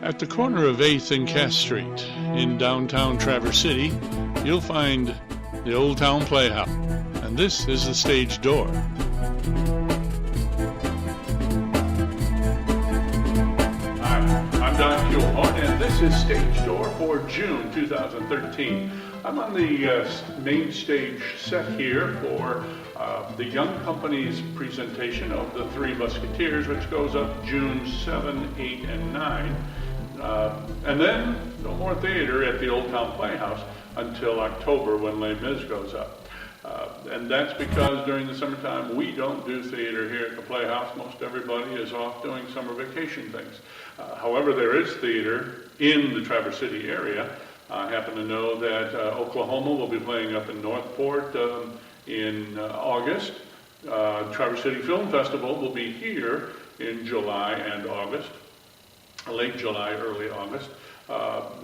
At the corner of 8th and Cass Street in downtown Traverse City, you'll find the Old Town Playhouse, and this is the Stage Door. Hi, I'm Don Kuhlhorn, and this is Stage Door for June 2013. I'm on the main stage set here for the Young Company's presentation of The Three Musketeers, which goes up June 7, 8, and 9. And then no more theater at the Old Town Playhouse until October when Les Mis goes up. And that's because during the summertime we don't do theater here at the Playhouse. Most everybody is off doing summer vacation things. However, there is theater in the Traverse City area. I happen to know that Oklahoma will be playing up in Northport in August. Traverse City Film Festival will be here in July and August. Late July, early August.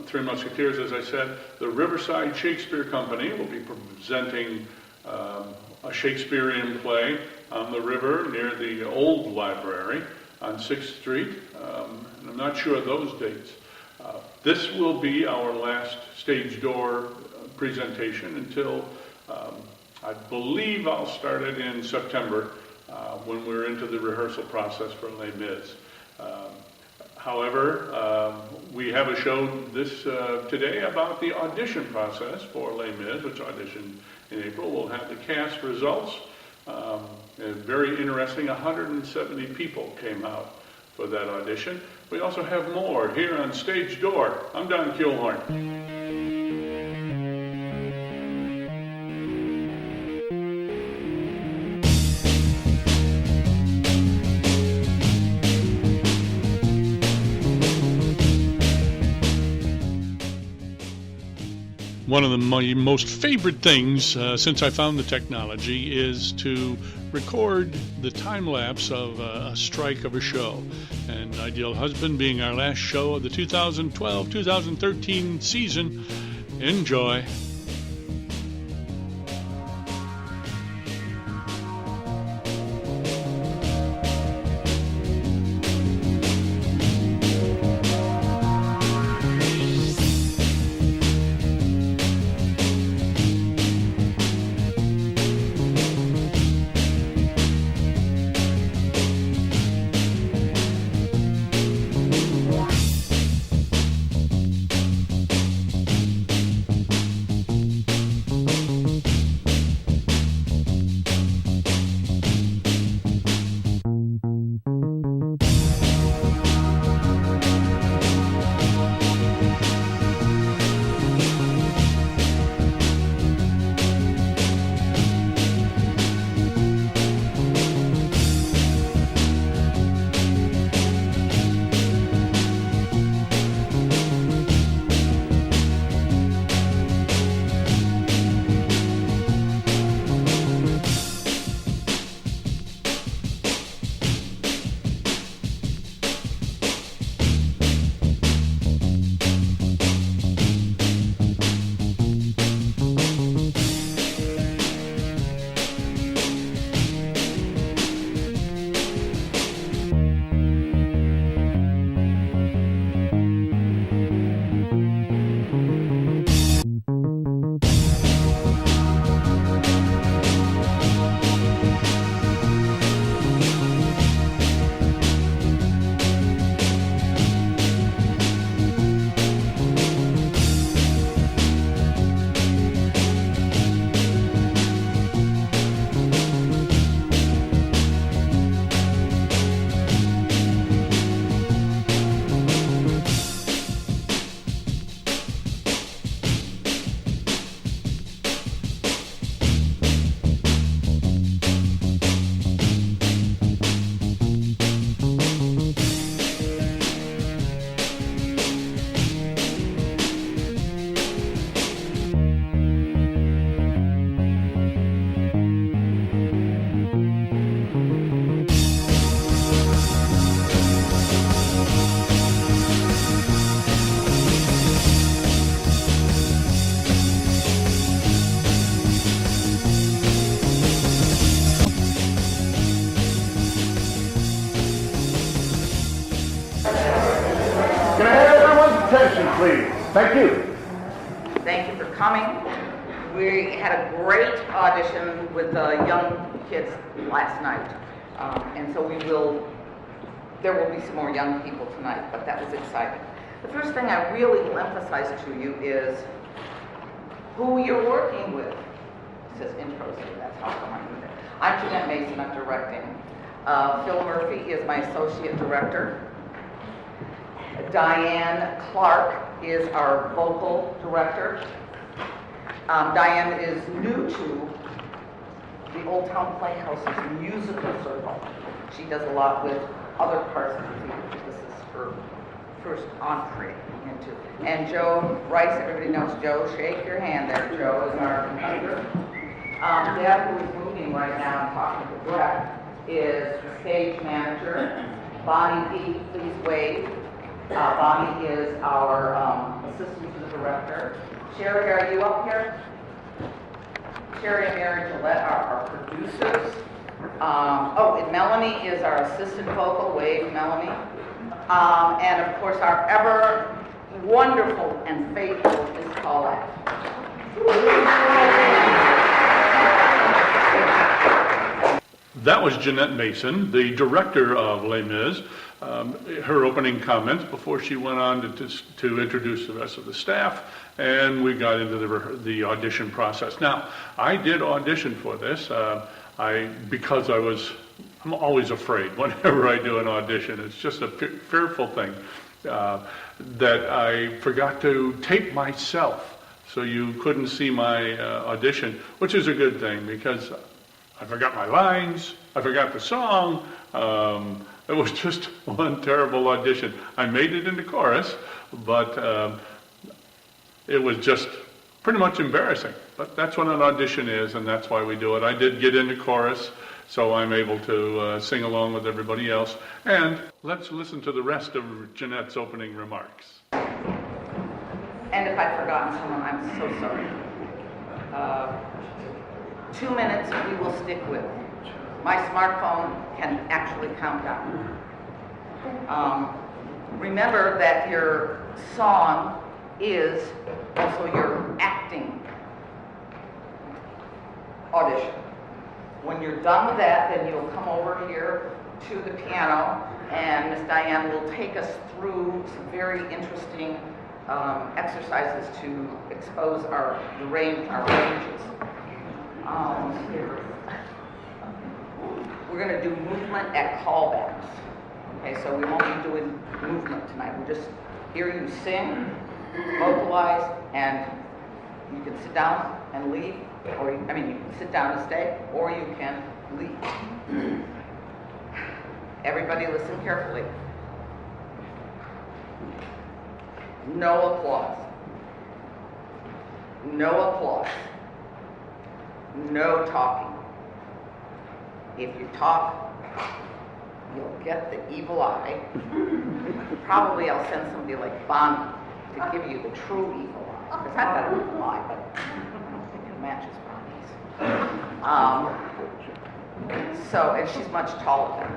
Three Musketeers, as I said. The Riverside Shakespeare Company will be presenting a Shakespearean play on the river near the old library on 6th Street. And I'm not sure of those dates. This will be our last Stage Door presentation until I believe I'll start it in September when we're into the rehearsal process for Les Mis. However, we have a show today about the audition process for Les Mis, which auditioned in April. We'll have the cast results. Very interesting, 170 people came out for that audition. We also have more here on Stage Door. I'm Don Kuhlhorn. One of my most favorite things since I found the technology is to record the time lapse of a strike of a show. And Ideal Husband being our last show of the 2012-2013 season. Enjoy. attention, please. Thank you. Thank you for coming. We had a great audition with the young kids last night. And so there will be some more young people tonight, but that was exciting. The first thing I really will emphasize to you is who you're working with. It says intros here, that's how come I'm doing it. I'm Jeanette Mason, I'm directing. Phil Murphy is my associate director. Diane Clark is our vocal director. Diane is new to the Old Town Playhouse's musical circle. She does a lot with other parts of the theater. This is her first entree into. And Joe Rice, everybody knows Joe. Shake your hand there. Joe is our conductor. Deb, who is moving right now and talking to Brett, is the stage manager. Bonnie D, please wave. Bonnie is our assistant to the director. Sherry, are you up here? Sherry and Mary Gillette are our producers. And Melanie is our assistant vocal. Wave, Melanie. And of course, our ever wonderful and faithful Miss Paulette. That was Jeanette Mason, the director of Les Mis. Her opening comments before she went on to introduce the rest of the staff, and we got into the audition process. Now, I did audition for this because I'm always afraid whenever I do an audition. It's just a fearful thing that I forgot to tape myself, so you couldn't see my audition, which is a good thing because I forgot my lines, I forgot the song. It was just one terrible audition. I made it into chorus, but it was just pretty much embarrassing. But that's what an audition is, and that's why we do it. I did get into chorus, so I'm able to sing along with everybody else. And let's listen to the rest of Jeanette's opening remarks. And if I've forgotten someone, I'm so sorry. 2 minutes we will stick with. My smartphone can actually count down. Remember that your song is also your acting audition. When you're done with that, then you'll come over here to the piano, and Miss Diane will take us through some very interesting exercises to expose our ranges. We're going to do movement at callbacks. Okay, so we won't be doing movement tonight. We'll just hear you sing, vocalize, and you can sit down and leave, or you can sit down and stay, or you can leave. Everybody listen carefully. No applause. No applause. No talking. If you talk, you'll get the evil eye. Probably I'll send somebody like Bonnie to give you the true evil eye. Because I've got an evil eye, but I don't think it matches Bonnie's. And she's much taller than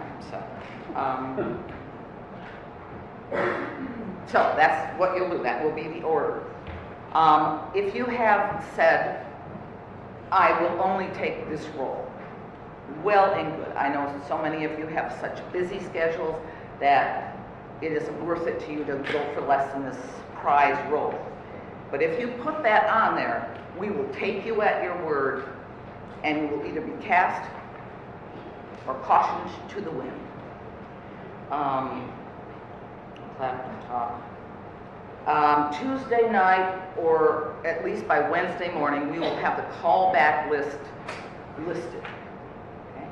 I am, so that's what you'll do. That will be the order. If you have said, I will only take this role, well and good. I know so many of you have such busy schedules that it isn't worth it to you to go for less than this prize role. But if you put that on there, we will take you at your word, and you will either be cast or cautioned to the wind. Tuesday night, or at least by Wednesday morning, we will have the callback list listed. Okay?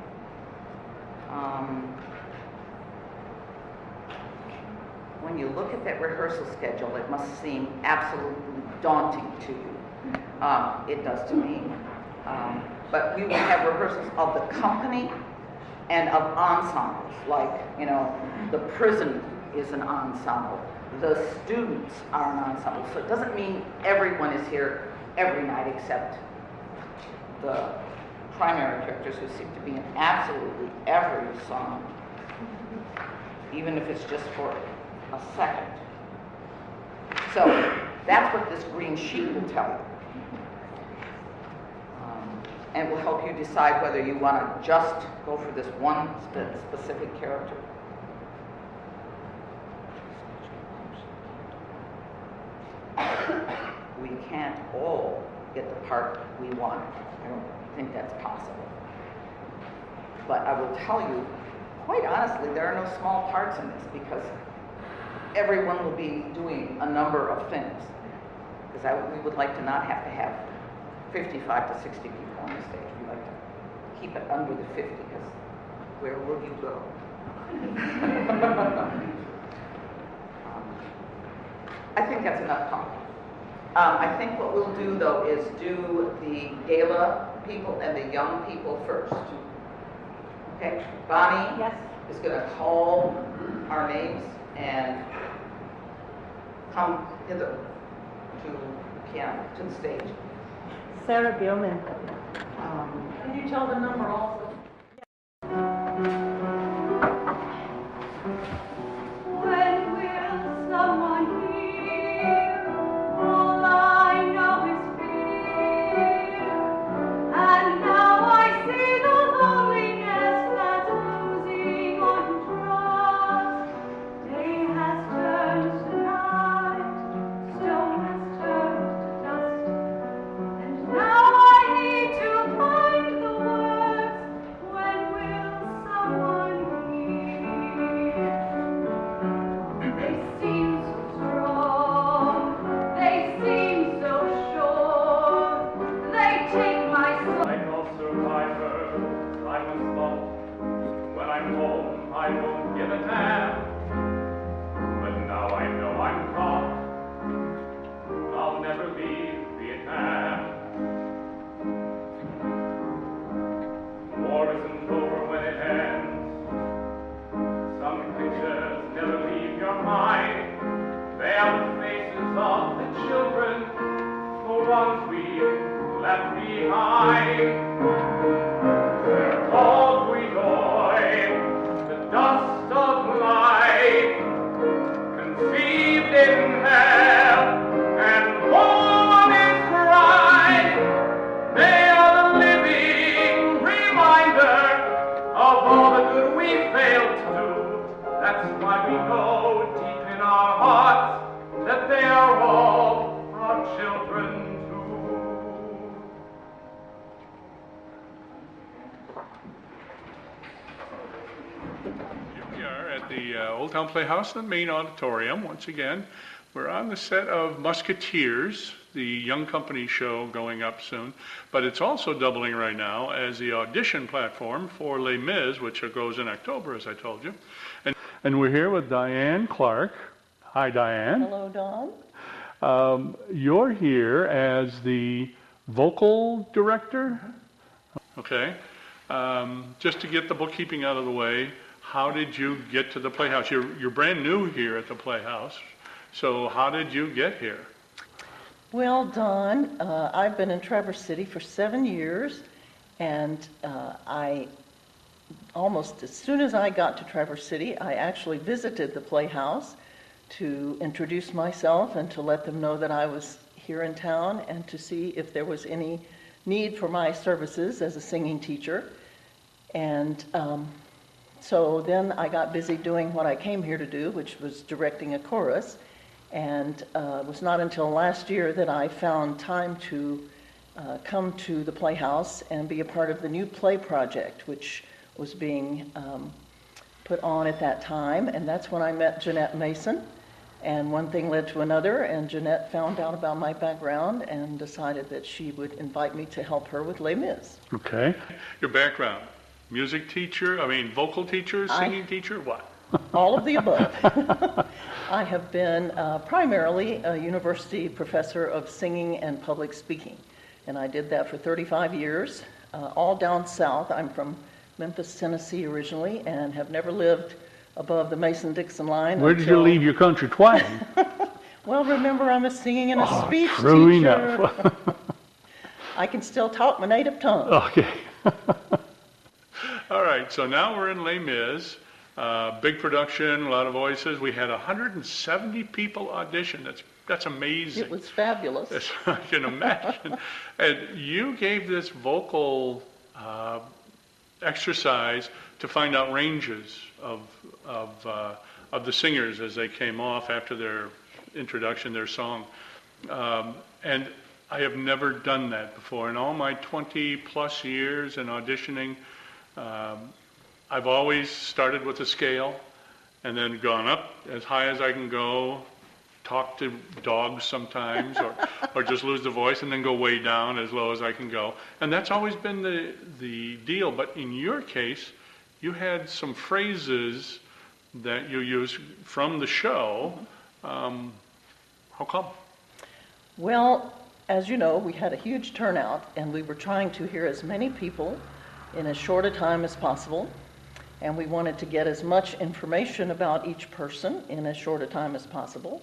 When you look at that rehearsal schedule, it must seem absolutely daunting to you. It does to me. But we will have rehearsals of the company and of ensembles, like, the prison is an ensemble. The students are an ensemble. So it doesn't mean everyone is here every night except the primary characters, who seem to be in absolutely every song, even if it's just for a second. So that's what this green sheet will tell you. And will help you decide whether you want to just go for this one specific character. We can't all get the part we want. I don't think that's possible. But I will tell you, quite honestly, there are no small parts in this because everyone will be doing a number of things. Because we would like to not have to have 55 to 60 people on the stage. We like to keep it under the 50 because where will you go? I think that's enough talk. I think what we'll do though is do the gala people and the young people first. Okay, Bonnie Yes. is going to call our names and come hither to the piano, to the stage. Sarah Bierman. Can you tell the number also? When will someone hear? All I know is fear. And now I see the loneliness that's losing on trust. Day has turned to night, stone has turned to dust. And now I need to find the words. When will someone hear? They seem so strong, they seem so sure, they take my soul. I'm no survivor, I was lost. When I'm home, I won't give a damn. But now I know I'm caught. I'll never leave Vietnam. War isn't over when it ends. Some pictures never leave your mind. They are the faces of the children, the ones we left behind. They're called we joy, the dust of life, conceived in hell and born in Christ. They are the living reminder of all the good we failed to do. That's why we know deep in our hearts that they are all our children too. Here we are at the Old Town Playhouse, the main auditorium. Once again, we're on the set of Musketeers, the Young Company show going up soon. But it's also doubling right now as the audition platform for Les Mis, which goes in October, as I told you. And we're here with Diane Clark. Hi, Diane. Hello, Don. You're here as the vocal director. Okay. Just to get the bookkeeping out of the way, how did you get to the Playhouse? You're brand new here at the Playhouse, so how did you get here? Well, Don, I've been in Traverse City for 7 years, and I almost as soon as I got to Traverse City, I actually visited the Playhouse to introduce myself and to let them know that I was here in town and to see if there was any need for my services as a singing teacher. And so then I got busy doing what I came here to do, which was directing a chorus. And it was not until last year that I found time to come to the Playhouse and be a part of the new play project, which was being put on at that time. And that's when I met Jeanette Mason. And one thing led to another, and Jeanette found out about my background and decided that she would invite me to help her with Les Mis. Okay. Your background, music teacher, vocal teacher, singing teacher, what? All of the above. I have been primarily a university professor of singing and public speaking, and I did that for 35 years, all down south. I'm from Memphis, Tennessee originally, and have never lived above the Mason-Dixon line. Where did you leave your country twang? Well, remember, I'm a singing and a speech true teacher. Enough. I can still talk my native tongue. Okay. All right, so now we're in Les Mis. Big production, a lot of voices. We had 170 people audition. That's amazing. It was fabulous. As I can imagine. And you gave this vocal exercise to find out ranges of the singers as they came off after their introduction, their song. And I have never done that before. In all my 20 plus years in auditioning, I've always started with a scale and then gone up as high as I can go, talk to dogs sometimes, or just lose the voice and then go way down as low as I can go. And that's always been the deal. But in your case, you had some phrases that you used from the show. How come? Well, as you know, we had a huge turnout, and we were trying to hear as many people in as short a time as possible. And we wanted to get as much information about each person in as short a time as possible.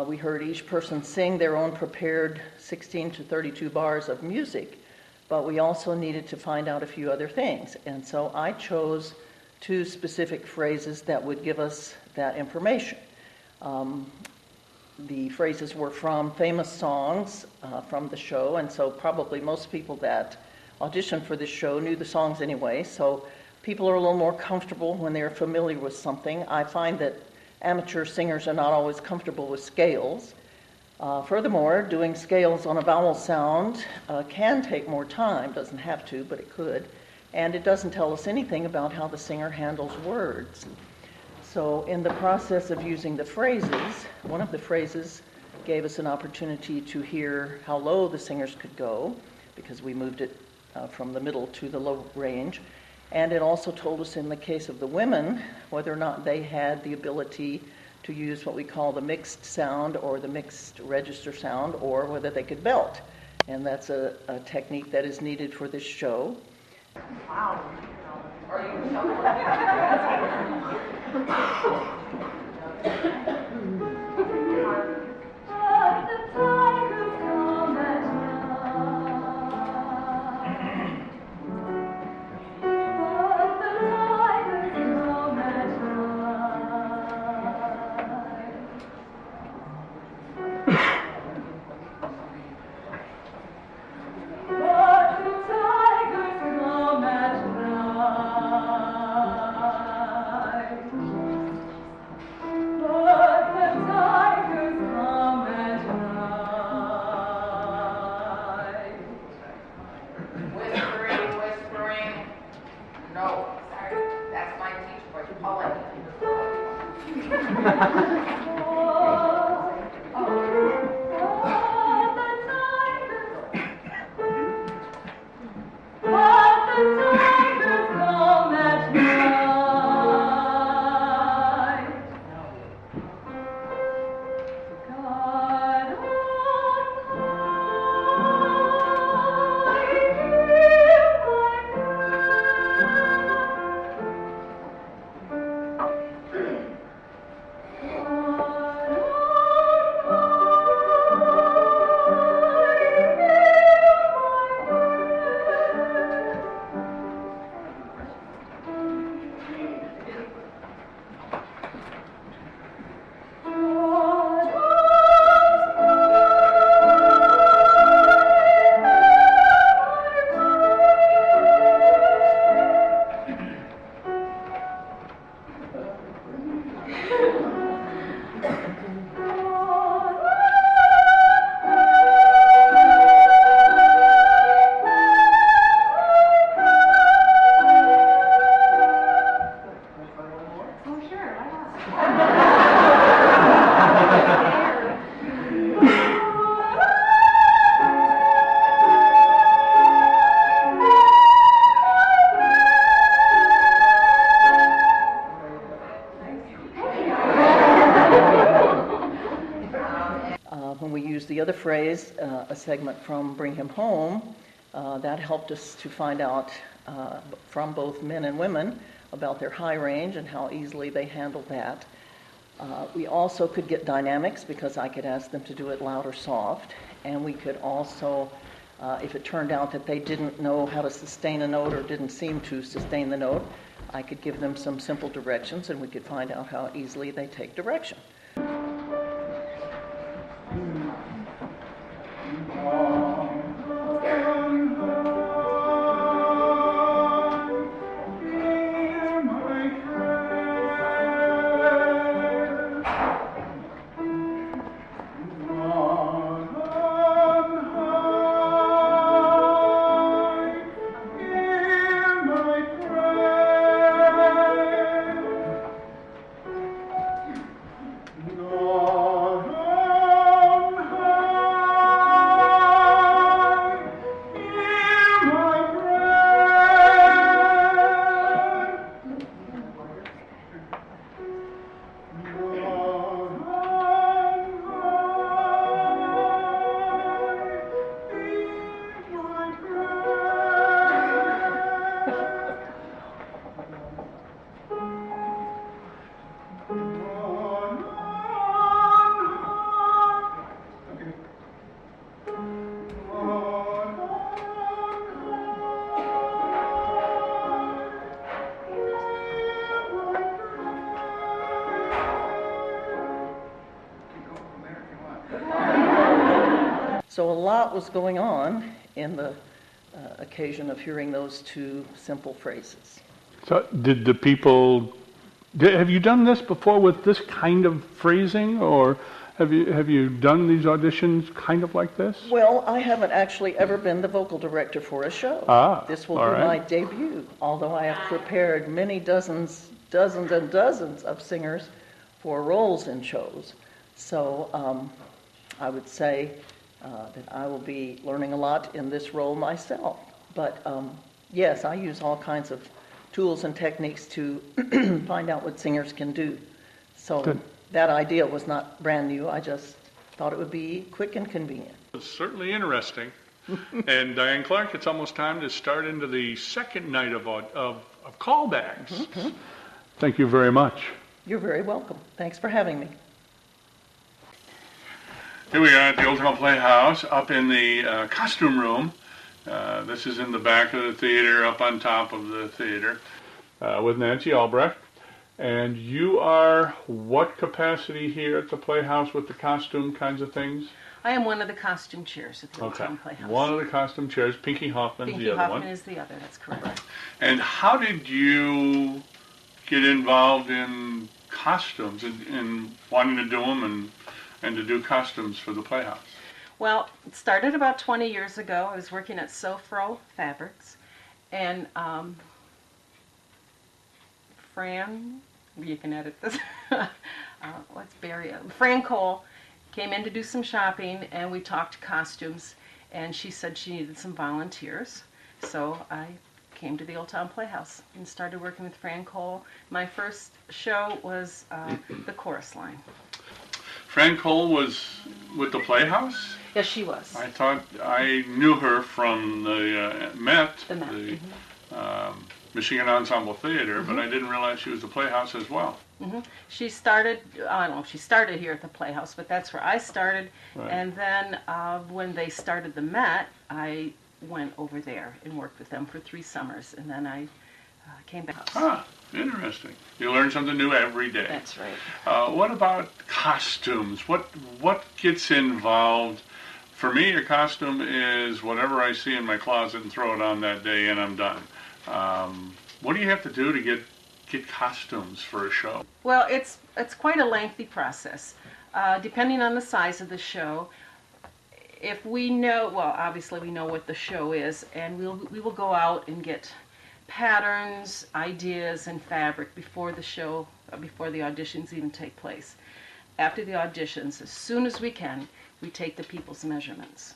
We heard each person sing their own prepared 16 to 32 bars of music, but we also needed to find out a few other things. And so I chose 2 specific phrases that would give us that information. The phrases were from famous songs from the show, and so probably most people that auditioned for this show knew the songs anyway, so people are a little more comfortable when they're familiar with something. I find that amateur singers are not always comfortable with scales. Furthermore, doing scales on a vowel sound can take more time, doesn't have to, but it could, and it doesn't tell us anything about how the singer handles words. So in the process of using the phrases, one of the phrases gave us an opportunity to hear how low the singers could go, because we moved it from the middle to the low range. And it also told us in the case of the women whether or not they had the ability to use what we call the mixed sound or the mixed register sound, or whether they could belt. And that's a technique that is needed for this show. Wow. Are you When we used the other phrase, a segment from Bring Him Home, that helped us to find out from both men and women about their high range and how easily they handled that. We also could get dynamics because I could ask them to do it loud or soft, and we could also, if it turned out that they didn't know how to sustain a note or didn't seem to sustain the note, I could give them some simple directions and we could find out how easily they take direction. So a lot was going on in the occasion of hearing those two simple phrases. So did the people, have you done this before with this kind of phrasing, or have you done these auditions kind of like this? Well, I haven't actually ever been the vocal director for a show. This will all be right. my debut, although I have prepared many dozens and dozens of singers for roles in shows. So I would say that I will be learning a lot in this role myself. But yes, I use all kinds of tools and techniques to find out what singers can do. So Good. that idea was not brand new. I just thought it would be quick and convenient. It's certainly interesting. And Diane Clark, it's almost time to start into the second night of callbacks. Thank you very much. You're very welcome. Thanks for having me. Here we are at the Old Town Playhouse, up in the costume room. This is in the back of the theater, up on top of the theater, with Nancy Albrecht. And you are what capacity here at the Playhouse with the costume kinds of things? I am one of the costume chairs at the Old Town Playhouse. One of the costume chairs. Pinky Hoffman's Pinky the other Hoffman one. is the other, that's correct. And how did you get involved in costumes and wanting to do them and to do costumes for the Playhouse? Well, it started about 20 years ago. I was working at Sofro Fabrics, and Fran, you can edit this, let's bury it. Fran Cole came in to do some shopping, and we talked costumes, and she said she needed some volunteers. So I came to the Old Town Playhouse and started working with Fran Cole. My first show was the chorus line. Fran Cole was with the Playhouse? Yes, she was. I thought I knew her from the Met, The Met, Michigan Ensemble Theater, but I didn't realize she was the Playhouse as well. She started, I don't know if she started here at the Playhouse, but that's where I started. Right. And then when they started the Met, I went over there and worked with them for 3 summers, and then I came back. Ah, interesting. You learn something new every day. That's right. What about costumes? What gets involved? For me, a costume is whatever I see in my closet and throw it on that day, and I'm done. What do you have to do to get costumes for a show? Well, it's quite a lengthy process, depending on the size of the show. If we know, well, obviously we know what the show is, and we will go out and get patterns, ideas, and fabric before the show, before the auditions even take place. After the auditions, as soon as we can, we take the people's measurements.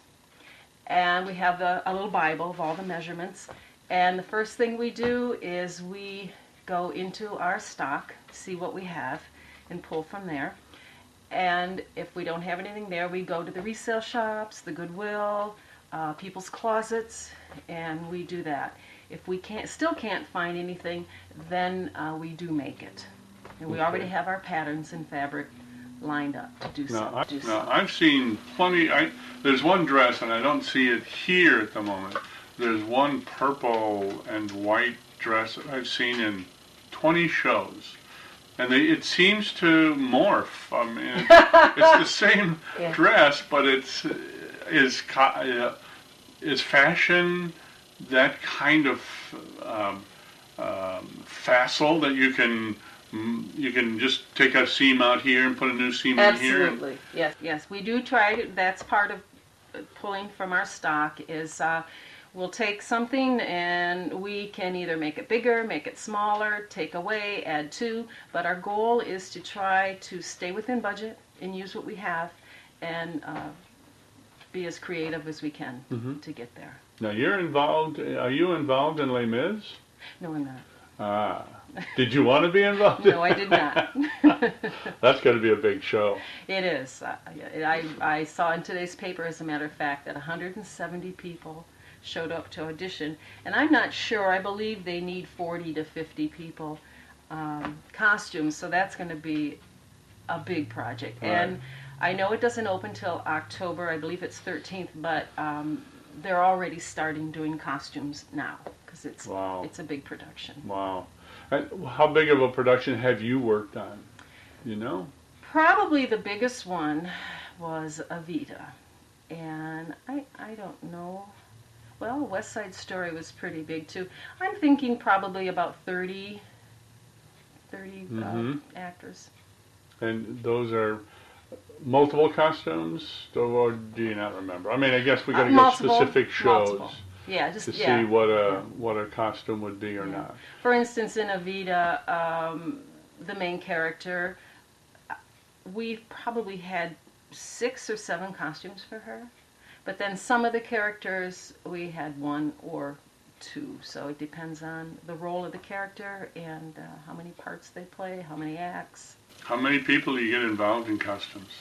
And we have a little Bible of all the measurements. And the first thing we do is we go into our stock, see what we have, and pull from there. And if we don't have anything there, we go to the resale shops, the Goodwill, people's closets, and we do that. If we still can't find anything, then we do make it. And we already have our patterns and fabric lined up to do so. Now, I've seen plenty. There's one dress, and I don't see it here at the moment. There's one purple and white dress that I've seen in 20 shows. And it seems to morph. I mean, it's the same dress, but is fashion that kind of facile that you can just take a seam out here and put a new seam in here? Absolutely, yes. We do try. That's part of pulling from our stock is we'll take something and we can either make it bigger, make it smaller, take away, add to, but our goal is to try to stay within budget and use what we have and be as creative as we can to get there. Now you're involved, are you involved in Les Mis? No, I'm not. Ah. Did you want to be involved? No, I did not. That's going to be a big show. It is. I saw in today's paper, as a matter of fact, that 170 people showed up to audition, and I'm not sure. I believe they need 40 to 50 people costumes, so that's going to be a big project. Right. And I know it doesn't open till October. I believe it's 13th, but they're already starting doing costumes now because it's a big production. Wow. How big of a production have you worked on? You know? Probably the biggest one was Evita. And I don't know. Well, West Side Story was pretty big too. I'm thinking probably about 30 actors. And those are multiple costumes, or do you not remember? I mean, I guess we got to go Multiple, specific shows multiple. Yeah, just to yeah. see what a costume would be or Yeah. not. For instance, in Evita, the main character, we probably had 6 or 7 costumes for her. But then some of the characters, we had 1 or 2. So it depends on the role of the character and how many parts they play, how many acts. How many people do you get involved in costumes?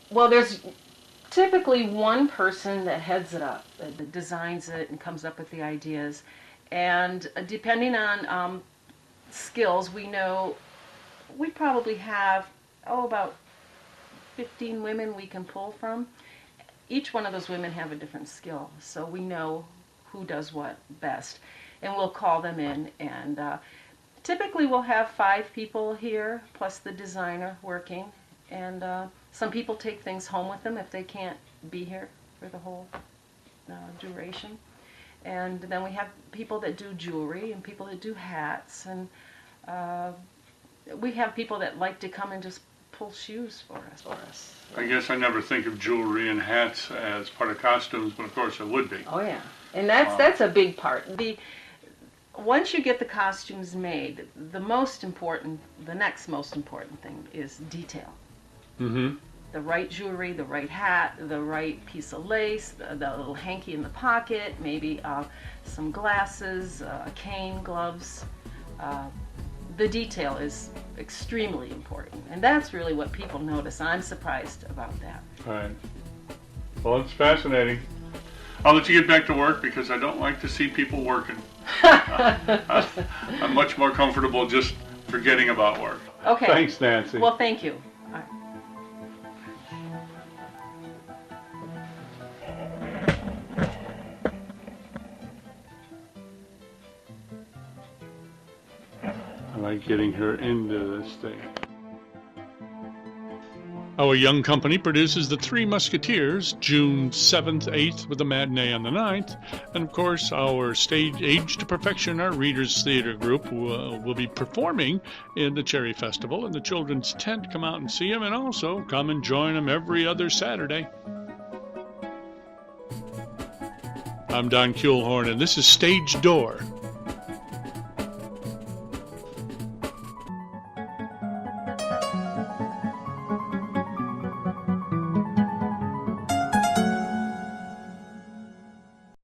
Well, there's typically one person that heads it up, that designs it and comes up with the ideas. And depending on skills, we know we probably have, about 15 women we can pull from. Each one of those women have a different skill, so we know who does what best. And we'll call them in, and typically we'll have 5 people here, plus the designer working. And some people take things home with them if they can't be here for the whole duration. And then we have people that do jewelry and people that do hats. And we have people that like to come and just pull shoes for us. I guess I never think of jewelry and hats as part of costumes, but of course it would be. Oh yeah, and that's a big part. Once you get the costumes made, the next most important thing is detail. Mm-hmm. The right jewelry, the right hat, the right piece of lace, the little hanky in the pocket, maybe some glasses, a cane, gloves. The detail is extremely important, and that's really what people notice. I'm surprised about that. Right. Well, it's fascinating. I'll let you get back to work because I don't like to see people working. I'm much more comfortable just forgetting about work. Okay. Thanks, Nancy. Well, thank you. All right. I like getting her into this thing. Our young company produces The Three Musketeers, June 7th, 8th, with a matinee on the 9th. And of course, our stage Age to Perfection, our Readers Theater group, will be performing in the Cherry Festival in the Children's Tent. Come out and see them, and also come and join them every other Saturday. I'm Don Kuehlhorn, and this is StageDoor.